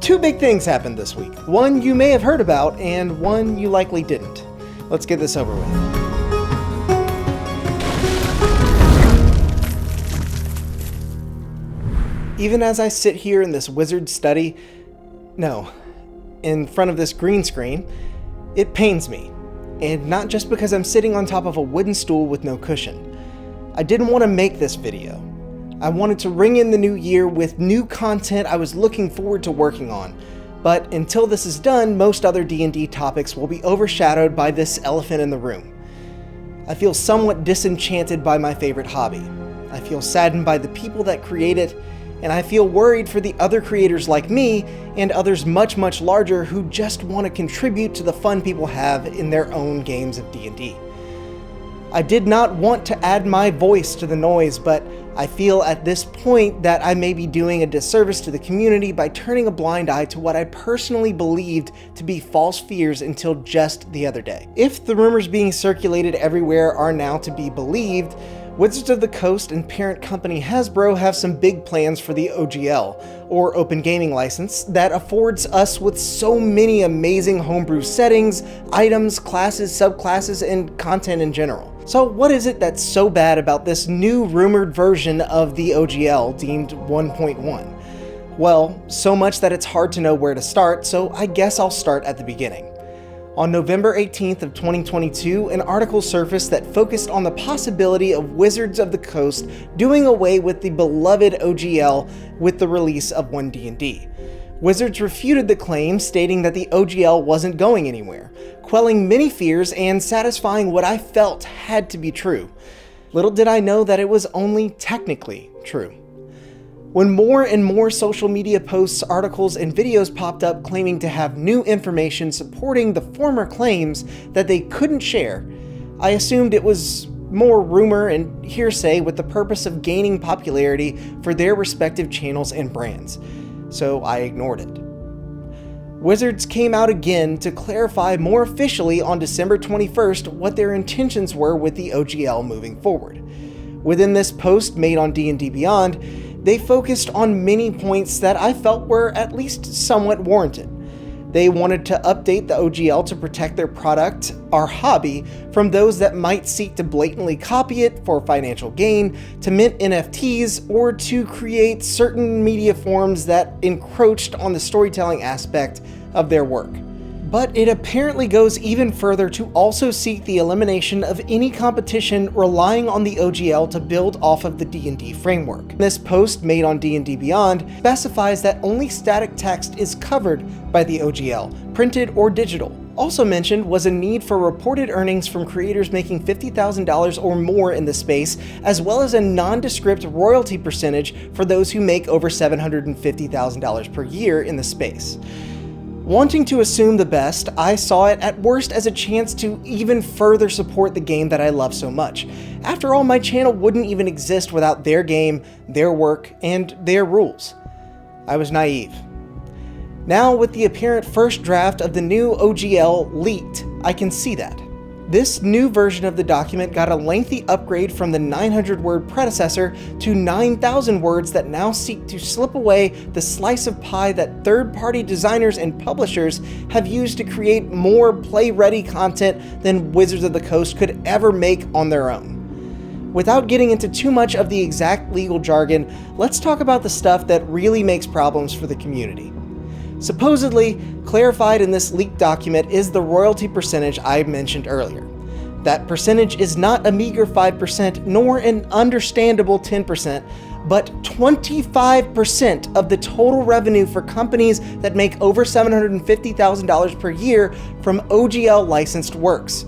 Two big things happened this week. One you may have heard about, and one you likely didn't. Let's get this over with. Even as I sit here in this wizard study, in front of this green screen, it pains me. And not just because I'm sitting on top of a wooden stool with no cushion. I didn't want to make this video. I wanted to ring in the new year with new content I was looking forward to working on. But until this is done, most other D&D topics will be overshadowed by this elephant in the room. I feel somewhat disenchanted by my favorite hobby. I feel saddened by the people that create it, and I feel worried for the other creators like me and others much, much larger who just want to contribute to the fun people have in their own games of D&D. I did not want to add my voice to the noise, but I feel at this point that I may be doing a disservice to the community by turning a blind eye to what I personally believed to be false fears until just the other day. If the rumors being circulated everywhere are now to be believed, Wizards of the Coast and parent company Hasbro have some big plans for the OGL, or Open Gaming License, that affords us with so many amazing homebrew settings, items, classes, subclasses, and content in general. So what is it that's so bad about this new rumored version of the OGL deemed 1.1? Well, so much that it's hard to know where to start, so I guess I'll start at the beginning. On November 18th of 2022, an article surfaced that focused on the possibility of Wizards of the Coast doing away with the beloved OGL with the release of 1D&D. Wizards refuted the claim, stating that the OGL wasn't going anywhere, quelling many fears and satisfying what I felt had to be true. Little did I know that it was only technically true. When more and more social media posts, articles, and videos popped up claiming to have new information supporting the former claims that they couldn't share, I assumed it was more rumor and hearsay with the purpose of gaining popularity for their respective channels and brands. So I ignored it. Wizards came out again to clarify more officially on December 21st what their intentions were with the OGL moving forward. Within this post made on D&D Beyond, they focused on many points that I felt were at least somewhat warranted. They wanted to update the OGL to protect their product, our hobby, from those that might seek to blatantly copy it for financial gain, to mint NFTs, or to create certain media forms that encroached on the storytelling aspect of their work. But it apparently goes even further to also seek the elimination of any competition relying on the OGL to build off of the D&D framework. This post made on D&D Beyond specifies that only static text is covered by the OGL, printed or digital. Also mentioned was a need for reported earnings from creators making $50,000 or more in the space, as well as a nondescript royalty percentage for those who make over $750,000 per year in the space. Wanting to assume the best, I saw it at worst as a chance to even further support the game that I love so much. After all, my channel wouldn't even exist without their game, their work, and their rules. I was naive. Now, with the apparent first draft of the new OGL leaked, I can see that. This new version of the document got a lengthy upgrade from the 900-word predecessor to 9,000 words that now seek to slip away the slice of pie that third-party designers and publishers have used to create more play-ready content than Wizards of the Coast could ever make on their own. Without getting into too much of the exact legal jargon, let's talk about the stuff that really makes problems for the community. Supposedly, clarified in this leaked document is the royalty percentage I mentioned earlier. That percentage is not a meager 5% nor an understandable 10%, but 25% of the total revenue for companies that make over $750,000 per year from OGL licensed works.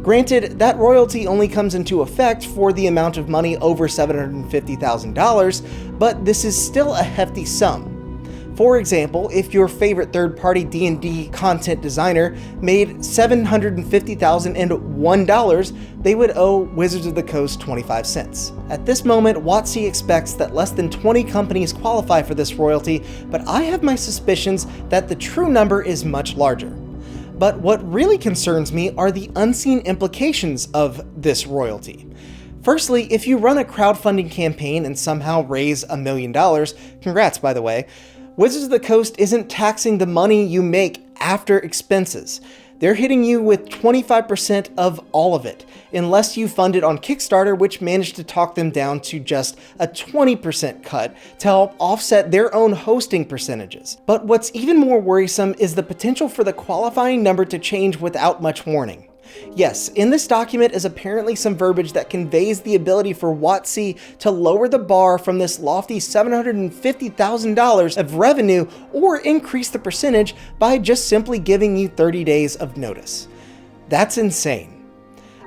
Granted, that royalty only comes into effect for the amount of money over $750,000, but this is still a hefty sum. For example, if your favorite third-party D&D content designer made $750,001, they would owe Wizards of the Coast 25 cents. At this moment, WotC expects that less than 20 companies qualify for this royalty, but I have my suspicions that the true number is much larger. But what really concerns me are the unseen implications of this royalty. Firstly, if you run a crowdfunding campaign and somehow raise $1 million, congrats by the way, Wizards of the Coast isn't taxing the money you make after expenses. They're hitting you with 25% of all of it, unless you fund it on Kickstarter, which managed to talk them down to just a 20% cut to help offset their own hosting percentages. But what's even more worrisome is the potential for the qualifying number to change without much warning. Yes, in this document is apparently some verbiage that conveys the ability for WotC to lower the bar from this lofty $750,000 of revenue or increase the percentage by just simply giving you 30 days of notice. That's insane.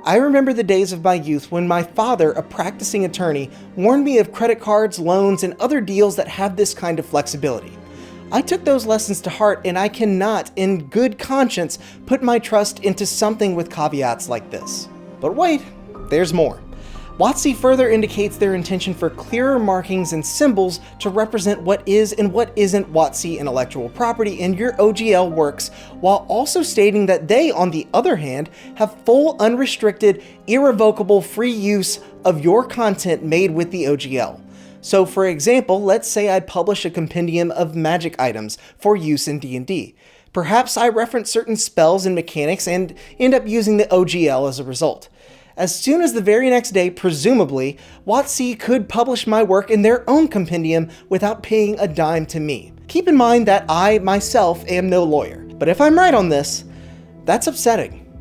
I remember the days of my youth when my father, a practicing attorney, warned me of credit cards, loans, and other deals that have this kind of flexibility. I took those lessons to heart, and I cannot, in good conscience, put my trust into something with caveats like this. But wait, there's more. WotC further indicates their intention for clearer markings and symbols to represent what is and what isn't WotC intellectual property in your OGL works, while also stating that they, on the other hand, have full, unrestricted, irrevocable free use of your content made with the OGL. So for example, let's say I publish a compendium of magic items for use in D&D. Perhaps I reference certain spells and mechanics and end up using the OGL as a result. As soon as the very next day, presumably, WotC could publish my work in their own compendium without paying a dime to me. Keep in mind that I, myself, am no lawyer, but if I'm right on this, that's upsetting.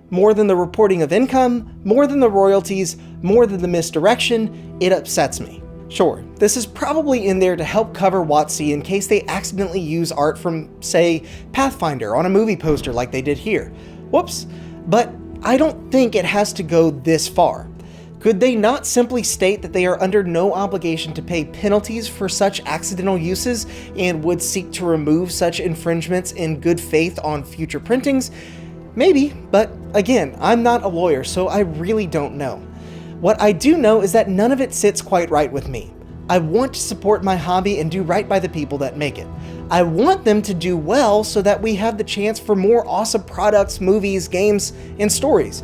More than the reporting of income, more than the royalties, more than the misdirection, it upsets me. Sure, this is probably in there to help cover WotC in case they accidentally use art from, say, Pathfinder on a movie poster like they did here. Whoops, but I don't think it has to go this far. Could they not simply state that they are under no obligation to pay penalties for such accidental uses and would seek to remove such infringements in good faith on future printings? Maybe, but again, I'm not a lawyer, so I really don't know. What I do know is that none of it sits quite right with me. I want to support my hobby and do right by the people that make it. I want them to do well so that we have the chance for more awesome products, movies, games, and stories.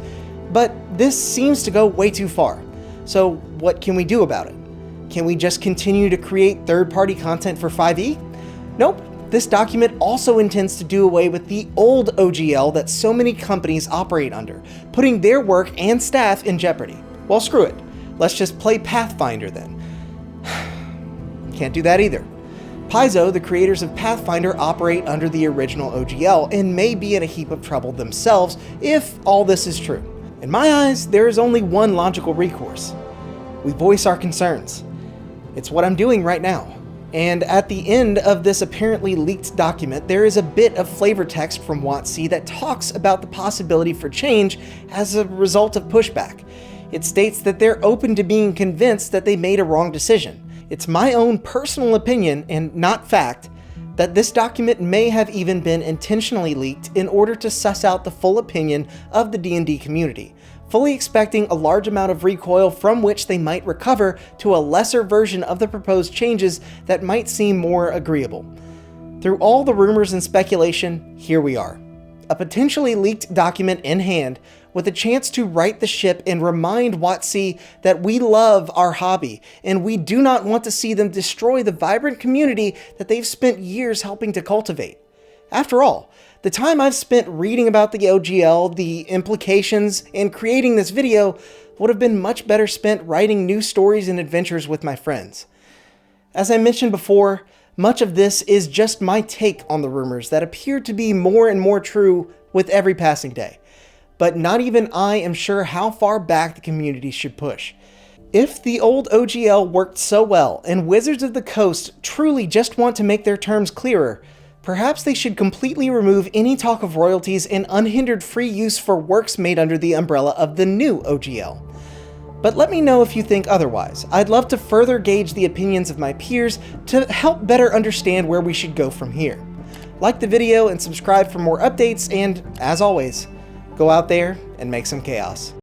But this seems to go way too far. So what can we do about it? Can we just continue to create third-party content for 5e? Nope. This document also intends to do away with the old OGL that so many companies operate under, putting their work and staff in jeopardy. Well, screw it. Let's just play Pathfinder then. Can't do that either. Paizo, the creators of Pathfinder, operate under the original OGL and may be in a heap of trouble themselves if all this is true. In my eyes, there is only one logical recourse. We voice our concerns. It's what I'm doing right now. And at the end of this apparently leaked document, there is a bit of flavor text from WotC that talks about the possibility for change as a result of pushback. It states that they're open to being convinced that they made a wrong decision. It's my own personal opinion, and not fact, that this document may have even been intentionally leaked in order to suss out the full opinion of the D&D community, fully expecting a large amount of recoil from which they might recover to a lesser version of the proposed changes that might seem more agreeable. Through all the rumors and speculation, here we are. A potentially leaked document in hand, with a chance to right the ship and remind WotC that we love our hobby, and we do not want to see them destroy the vibrant community that they've spent years helping to cultivate. After all, the time I've spent reading about the OGL, the implications, and creating this video would have been much better spent writing new stories and adventures with my friends. As I mentioned before, much of this is just my take on the rumors that appear to be more and more true with every passing day. But not even I am sure how far back the community should push. If the old OGL worked so well, and Wizards of the Coast truly just want to make their terms clearer, perhaps they should completely remove any talk of royalties and unhindered free use for works made under the umbrella of the new OGL. But let me know if you think otherwise. I'd love to further gauge the opinions of my peers to help better understand where we should go from here. Like the video and subscribe for more updates, and as always, go out there and make some chaos.